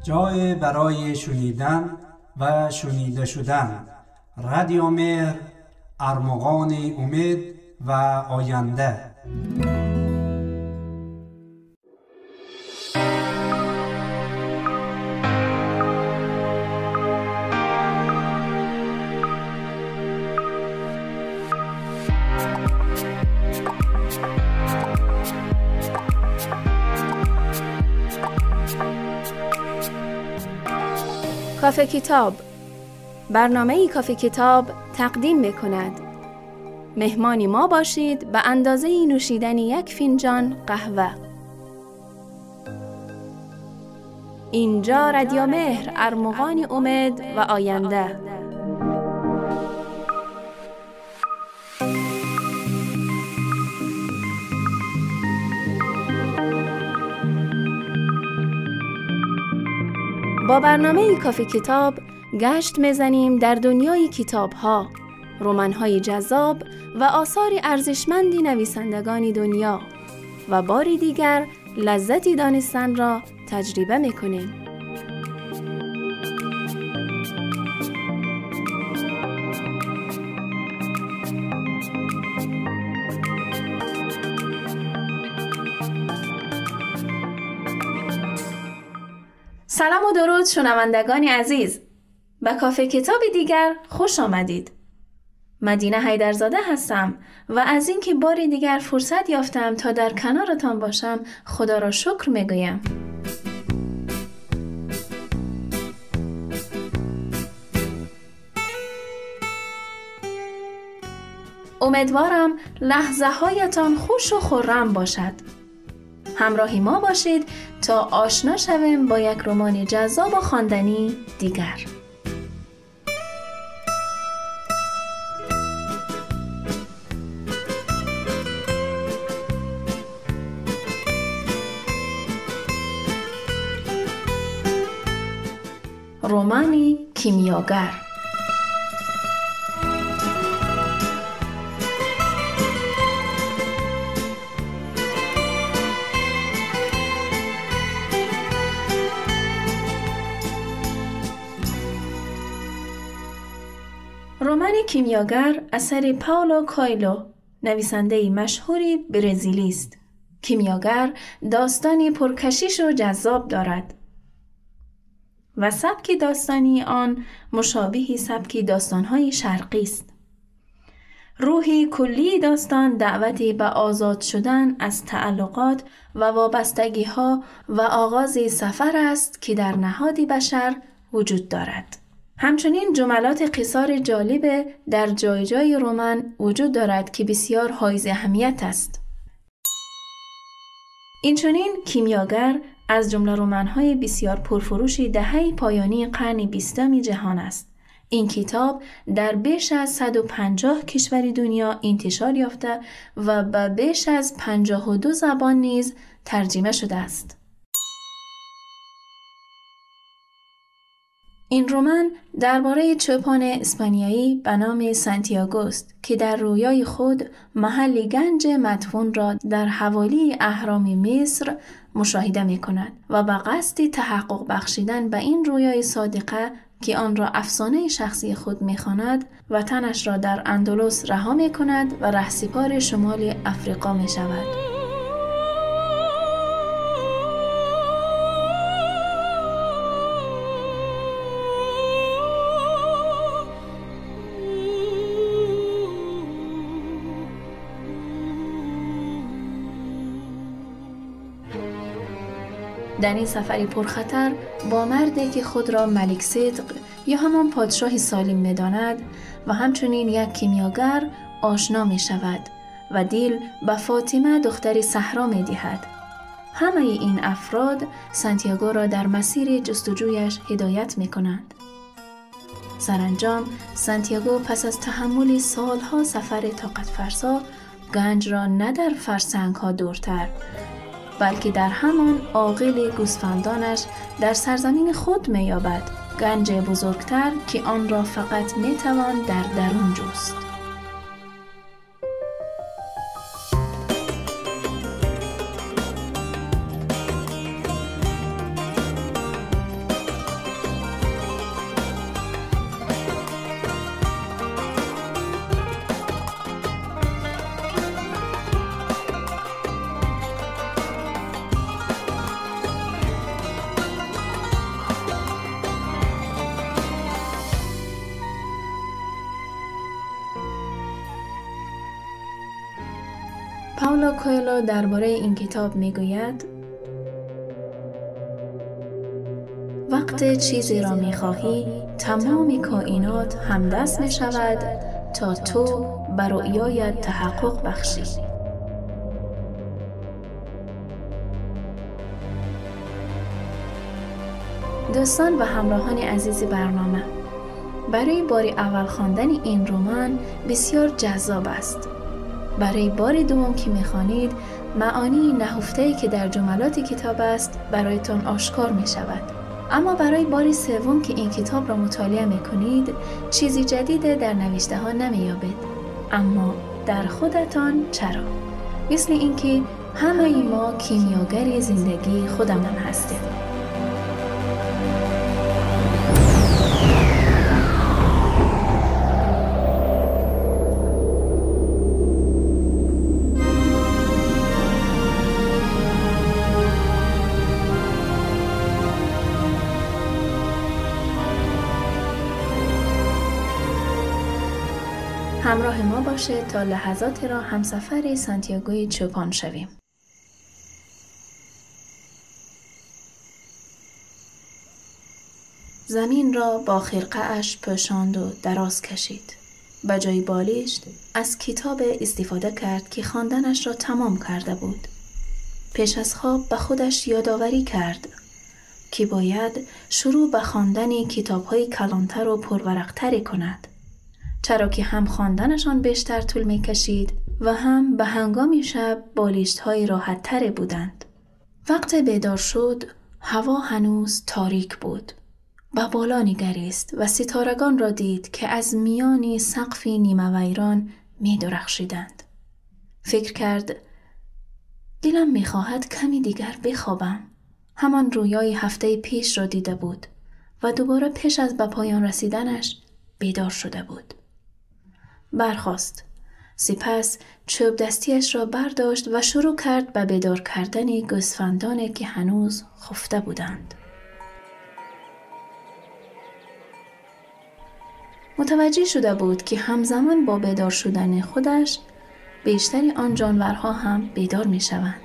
جای برای شنیدن و شنیده شدن. رادیو مهر، ارمغان امید و آینده. کافه کتاب، برنامه‌ای کافه کتاب تقدیم می‌کند. مهمانی ما باشید به اندازه نوشیدن 1 فنجان قهوه. اینجا رادیو مهر، ارمغان امید و آینده. با برنامه کافه کتاب گشت میزنیم در دنیای کتاب‌ها، رمان‌های جذاب و آثار ارزشمندی نویسندگان دنیا و باری دیگر لذتی دانستن را تجربه می‌کنیم. سلام و درود شنوندگان عزیز، به کافه کتاب دیگر خوش آمدید. مدینه حیدرزاده هستم و از اینکه باری دیگر فرصت یافتم تا در کنارتان باشم خدا را شکر میگویم. امیدوارم لحظه هایتان خوش و خرم باشد. همراهی ما باشید تا آشنا شویم با یک رمان جذاب و خواندنی دیگر. رمانی کیمیاگر. رمان کیمیاگر اثر پائولو کوئلو، نویسنده مشهوری برزیلی است. کیمیاگر داستانی پرکشش و جذاب دارد و سبک داستانی آن مشابه سبک داستان‌های شرقی است. روحی کلی داستان دعوتی به آزاد شدن از تعلقات و وابستگی‌ها و آغاز سفر است که در نهاد بشر وجود دارد. همچنین جملات قصار جالب در جای جای رمان وجود دارد که بسیار حائز اهمیت است. اینچنین کیمیاگر از جمله رمان‌های بسیار پرفروش دهه پایانی قرن 20 جهان است. این کتاب در بیش از 150 کشور دنیا انتشار یافته و به بیش از 52 زبان نیز ترجمه شده است. این رمان درباره چوپان اسپانیایی به نام سانتیاگو است که در رویای خود محل گنج مدفون را در حوالی اهرام مصر مشاهده می کند و به قصد تحقق بخشیدن به این رویای صادقه که آن را افسانه شخصی خود می خواند وطنش را در اندلس رها می کند و رهسپار شمال افریقا می شود. در این سفری پرخطر با مردی که خود را ملک صدق یا همان پادشاه سالم می‌داند و همچنین یک کیمیاگر آشنا می شود و دل به فاطمه دختر صحرا می دهد. همه این افراد سانتیاگو را در مسیر جستجویش هدایت می کنند. سرانجام سانتیاگو پس از تحمل سالها سفر طاقت فرسا گنج را نه در فرسنگ‌ها دورتر بلکه در همان عاقل گوسفندانش در سرزمین خود می‌یابد، گنج بزرگتر که آن را فقط می‌توان در درون جست. پائولو کوئلو درباره این کتاب میگوید: وقت چیزی را میخواهی تمام کائنات همدست میشود تا تو بر رؤیایت تحقق بخشی. دوستان و همراهان عزیز برنامه، برای بار اول خواندن این رمان بسیار جذاب است. برای بار دوم که میخوانید، معانی نهفته‌ای که در جملات کتاب است برایتان آشکار میشود. اما برای بار سوم که این کتاب را مطالعه میکنید، چیزی جدید در نوشته ها نمیابید. اما در خودتان چرا؟ مثل اینکه همه ما کیمیاگر زندگی خودمان هستیم. همراه ما باشه تا لحظاتی را همسفر سانتیاگوی چوپان شویم. زمین را با خرقه اش پوشاند و دراز کشید. به جای بالشت از کتاب استفاده کرد که خواندنش را تمام کرده بود. پیش از خواب به خودش یادآوری کرد که باید شروع به خواندن کتاب‌های کلانتر و پرورق‌تری کند، چرا که هم خواندنشان بیشتر طول می کشید و هم به هنگام شب بالشت‌های راحت‌تری بودند. وقت بیدار شد، هوا هنوز تاریک بود. به بالا نگریست و ستارگان را دید که از میان سقف نیمه ویران می درخشیدند. فکر کرد دلم می خواهد کمی دیگر بخوابم. همان رویای هفته پیش را دیده بود و دوباره پیش از به پایان رسیدنش بیدار شده بود. برخاست. سپس چوب دستیش را برداشت و شروع کرد به بیدار کردن گوسفندانی که هنوز خفته بودند. متوجه شده بود که همزمان با بیدار شدن خودش بیشتری آن جانورها هم بیدار می شوند.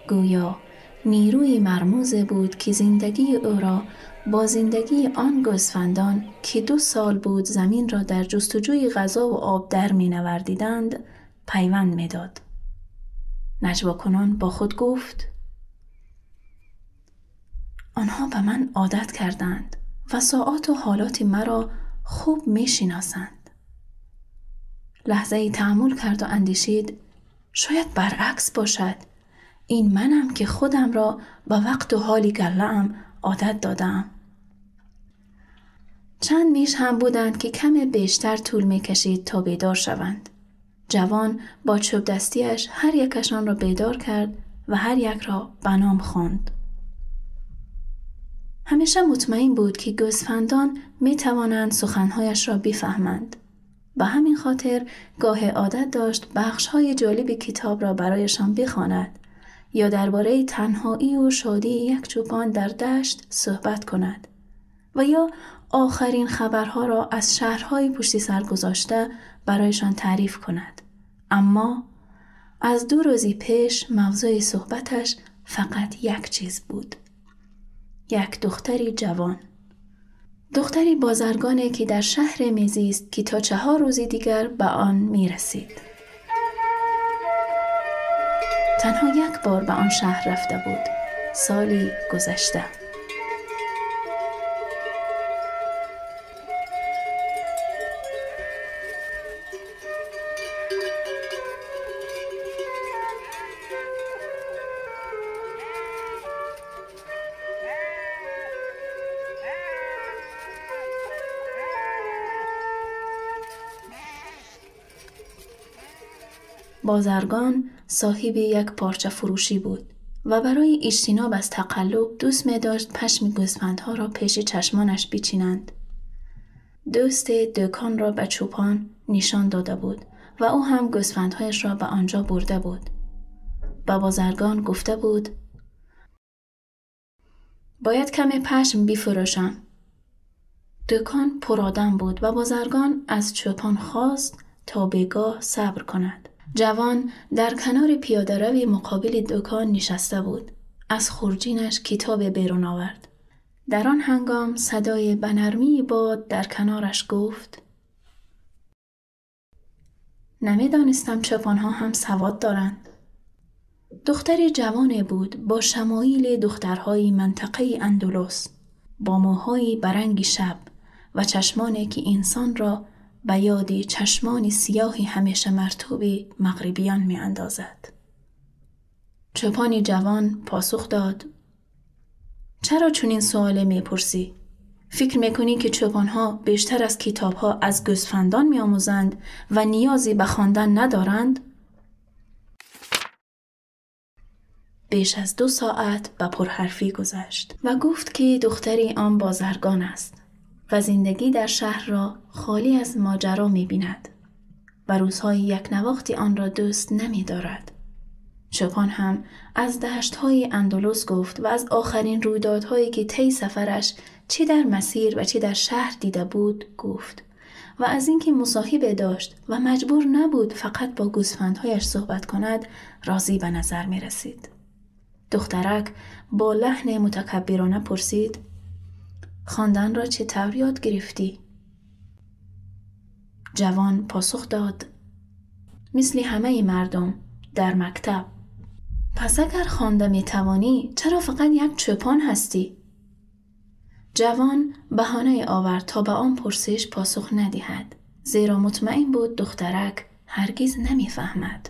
گویا نیروی مرموزی بود که زندگی او را با زندگی آن گوسفندان که 2 سال بود زمین را در جستجوی غذا و آب در می نوردیدند پیوند می داد. نجوا کنان با خود گفت: آنها به من عادت کردند و ساعات و حالات مرا خوب می شناسند. لحظه‌ای تأمل کرد و اندیشید شاید برعکس باشد. این منم که خودم را به وقت و حال گله‌ام عادت دادم. چند میش هم بودند که کم بیشتر طول می کشید تا بیدار شوند. جوان با چوب دستیش هر یکشان را بیدار کرد و هر یک را به نام خواند. همیشه مطمئن بود که گوسفندان می توانند سخنهایش را بفهمند. به همین خاطر گاه عادت داشت بخش‌های جالب کتاب را برایشان بخواند یا درباره تنهایی و شادی یک چوپان در دشت صحبت کند و یا آخرین خبرها را از شهرهای پشت سر گذاشته برایشان تعریف کند. اما از 2 روزی پیش موضوع صحبتش فقط یک چیز بود: یک دختری جوان، دختری بازرگانی که در شهر میزیست که تا 4 روز دیگر به آن میرسید. تنها یک بار به آن شهر رفته بود، سالی گذشته. بازرگان صاحب یک پارچه فروشی بود و برای اجتناب از تقلب دوست می داشت پشم گوسفندها را پیش چشمانش بچینند. دوست دکان را به چوپان نشان داده بود و او هم گوسفندهایش را به آنجا برده بود. به بازرگان گفته بود باید کمی پشم بفروشم. دکان پر آدم بود و بازرگان از چوپان خواست تا بگاه صبر کند. جوان در کنار پیاده‌روی مقابل دکان نشسته بود. از خورجینش کتاب بیرون آورد. در آن هنگام صدای بنرمی باد در کنارش گفت: نمی‌دانستم چوپان‌ها هم سواد دارند. دختری جوان بود با شمایل دخترهای منطقه اندلس، با موهای برنگ شب و چشمانی که انسان را به یاد چشمان سیاه همیشه مرطوب مغربیان می اندازد. چوپان جوان پاسخ داد: چرا چنین سوال می پرسی؟ فکر می کنی که چوپانها بیشتر از کتابها از گوسفندان می آموزند و نیازی به خواندن ندارند؟ بیش از 2 ساعت به پرحرفی گذشت و گفت که دختری آن بازرگان است و زندگی در شهر را خالی از ماجرا می بیند و روزهای یک نواختی آن را دوست نمی دارد. چوپان هم از دشت‌های اندلس گفت و از آخرین رویدادهایی که طی سفرش چه در مسیر و چه در شهر دیده بود گفت و از اینکه مصاحبه داشت و مجبور نبود فقط با گوسفندهایش صحبت کند راضی به نظر می رسید. دخترک با لحن متکبرانه پرسید: خواندن را چطور یاد گرفتی؟ جوان پاسخ داد: مثل همه مردم در مکتب. پس اگر خوانده می توانی چرا فقط یک چوپان هستی؟ جوان بهانه آورد تا به آن پرسش پاسخ ندهد، زیرا مطمئن بود دخترک هرگز نمی فهمد.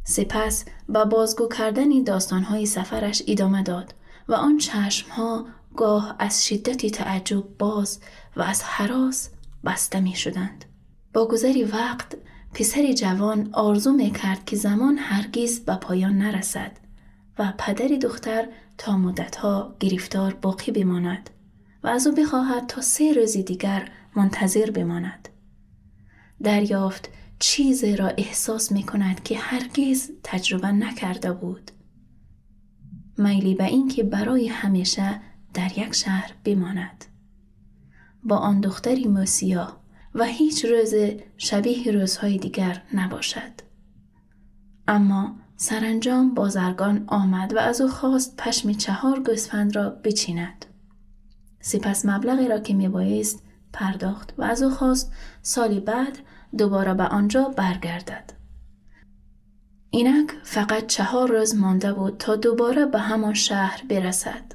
سپس با بازگو کردن داستانهای سفرش ادامه داد و آن چشمها گاه از شدت تعجب باز و از هراس بسته می شدند. با گذر وقت پسر جوان آرزو می کرد که زمان هرگز به پایان نرسد و پدر دختر تا مدتها گرفتار باقی بماند و از او بخواهد تا 3 روز دیگر منتظر بماند. دریافت چیزی را احساس می کند که هرگز تجربه نکرده بود. میلی به این که برای همیشه در یک شهر بماند. با آن دختری موسیا و هیچ روز شبیه روزهای دیگر نباشد. اما سرانجام بازرگان آمد و از او خواست پشم 4 گوسفند را بچیند. سپس مبلغی را که میبایست پرداخت و از او خواست سالی بعد دوباره به آنجا برگردد. اینک فقط 4 روز مانده بود تا دوباره به همان شهر برسد.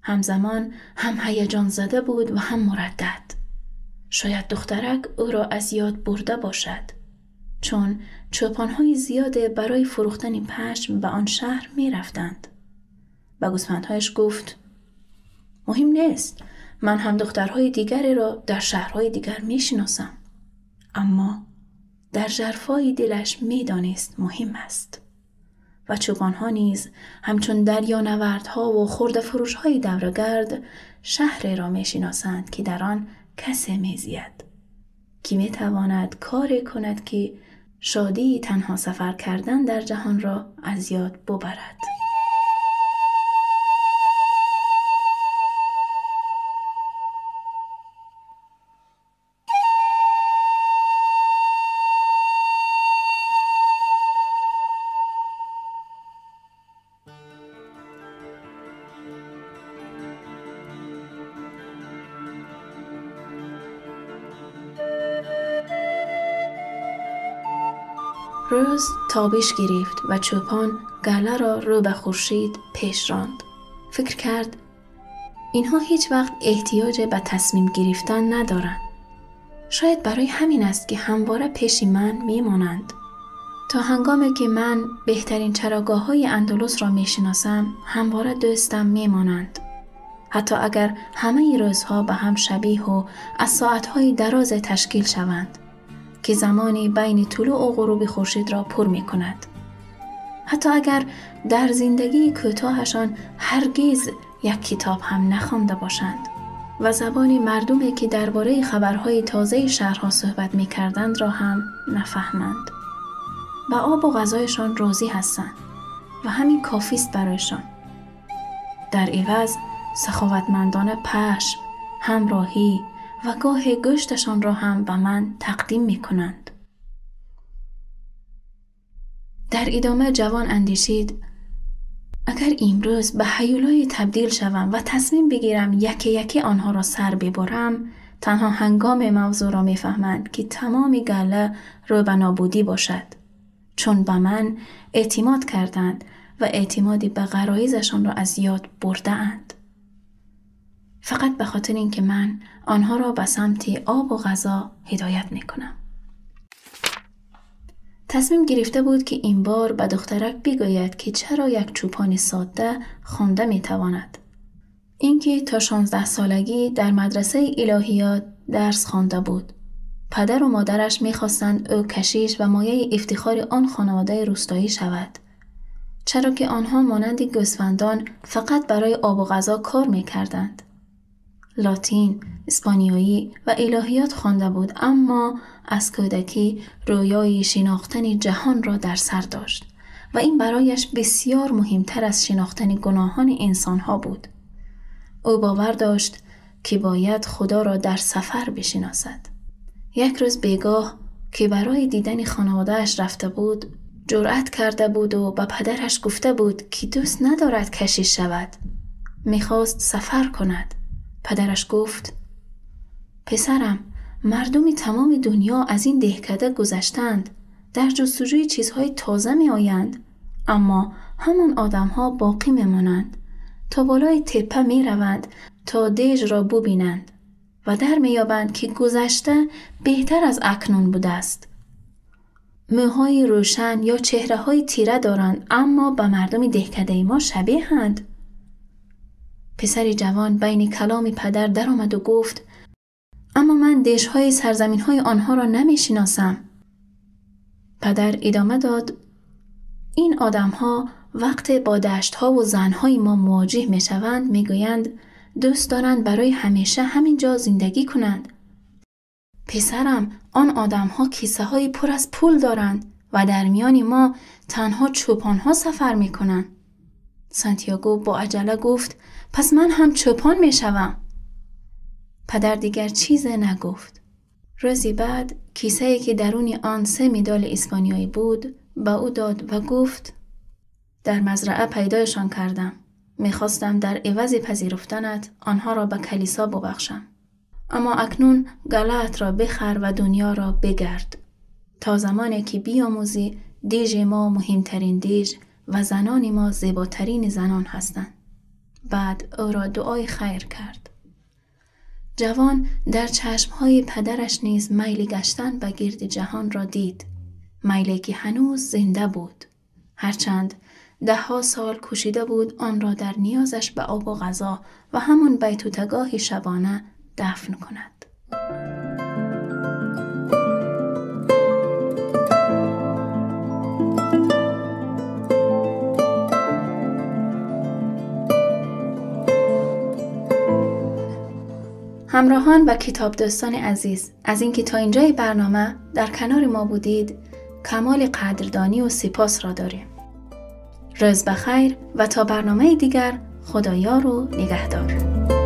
همزمان هم هیجان زده بود و هم مردد. شاید دخترک او را از یاد برده باشد، چون چوپانهای زیاد برای فروختن پشم به آن شهر می رفتند. به گوسفندهایش گفت: مهم نیست، من هم دخترهای دیگری را در شهرهای دیگر می شناسم. اما در ژرفای دلش می دانست مهم است. و چوپانها نیز همچون دریانوردها و خرده فروشهای دورگرد شهر را می شناسند که در آن کسی می زید که می تواند کاری کند که شادی تنها سفر کردن در جهان را از یاد ببرد. روز تابش گرفت و چوپان گله را رو به خورشید پیش راند. فکر کرد اینها هیچ وقت احتیاج به تصمیم گرفتن ندارند. شاید برای همین است که همواره پیش من میمانند. تا هنگامی که من بهترین چراگاه‌های اندلس را میشناسم همواره دوستم میمانند. حتی اگر همه روزها به هم شبیه و از ساعتهای دراز تشکیل شوند که زمانی بین طلوع و غروب خورشید را پر می کند. حتی اگر در زندگی کوتاهشان هرگز یک کتاب هم نخوانده باشند و زبان مردمی که درباره خبرهای تازه شهرها صحبت می کردند را هم نفهمند. با آب و غذایشان راضی هستند و همین کافی است برایشان. در عوض سخاوتمندانه پشم، همراهی و گاه گوشتشان را هم به من تقدیم می کنند. در ادامه جوان اندیشید اگر امروز به هیولای تبدیل شوم و تصمیم بگیرم یکی یکی آنها را سر ببرم، تنها هنگام موضوع را میفهمند که تمام گله رو به نابودی باشد، چون به من اعتماد کردند و اعتمادی به غرایزشان را از یاد برده اند. فقط به خاطر اینکه من آنها را به سمت آب و غذا هدایت میکنم. تصمیم گرفته بود که این بار به دخترک بگوید که چرا یک چوپان ساده خوانده میتواند. اینکه تا 16 سالگی در مدرسه الهیات درس خوانده بود. پدر و مادرش میخواستند او کشیش و مایه افتخار آن خانواده روستایی شود. چرا که آنها مانند گوسفندان فقط برای آب و غذا کار میکردند. لاتین، اسپانیایی و الهیات خوانده بود، اما از کودکی رویای شناختن جهان را در سر داشت و این برایش بسیار مهمتر از شناختن گناهان انسانها بود. او باور داشت که باید خدا را در سفر بشناسد. یک روز بیگاه که برای دیدن خانواده‌اش رفته بود، جرأت کرده بود و به پدرش گفته بود که دوست ندارد کشیش شود. میخواست سفر کند. پدرش گفت: پسرم، مردم تمام دنیا از این دهکده گذشتند، در جستجوی چیزهای تازه می آیند، اما همان آدم ها باقی می مانند. تا بالای تپه می روند تا دژ را ببینند و در می یابند که گذشته بهتر از اکنون بوده است. موهای روشن یا چهره های تیره دارند، اما به مردم دهکده ما شبیهند. پسر جوان بین کلام پدر در آمد و گفت: اما من دژهای سرزمین‌های آنها را نمی‌شناسم. پدر ادامه داد: این آدم‌ها وقت با دشت‌ها و زن‌های ما مواجه می‌شوند می‌گویند دوست دارند برای همیشه همینجا زندگی کنند. پسرم، آن آدم‌ها کیسه‌های پر از پول دارند و در میان ما تنها چوپان‌ها سفر می‌کنند. سانتیاگو با عجله گفت: پس من هم چوپان می‌شوم. پدر دیگر چیز نگفت. روزی بعد کیسه‌ای که درون آن 3 مدال اسپانیایی بود به او داد و گفت: در مزرعه پیدایشان کردم. میخواستم در عوض پذیرفتنت آنها را به کلیسا ببخشم. اما اکنون گله‌ات را بخر و دنیا را بگرد. تا زمانی که بیاموزی دیژ ما مهمترین دیژ و زنان ما زیباترین زنان هستند. بعد او را دعای خیر کرد. جوان در چشمهای پدرش نیز میل گشتن به گرد جهان را دید. میلی که هنوز زنده بود. هرچند 10 سال کوشیده بود آن را در نیازش به آب و غذا و همان بیتوتگاه شبانه دفن کند. همراهان و کتاب دوستان عزیز، از اینکه تا اینجای برنامه در کنار ما بودید کمال قدردانی و سپاس را داریم. روز بخیر و تا برنامه دیگر، خدایار و نگهدار.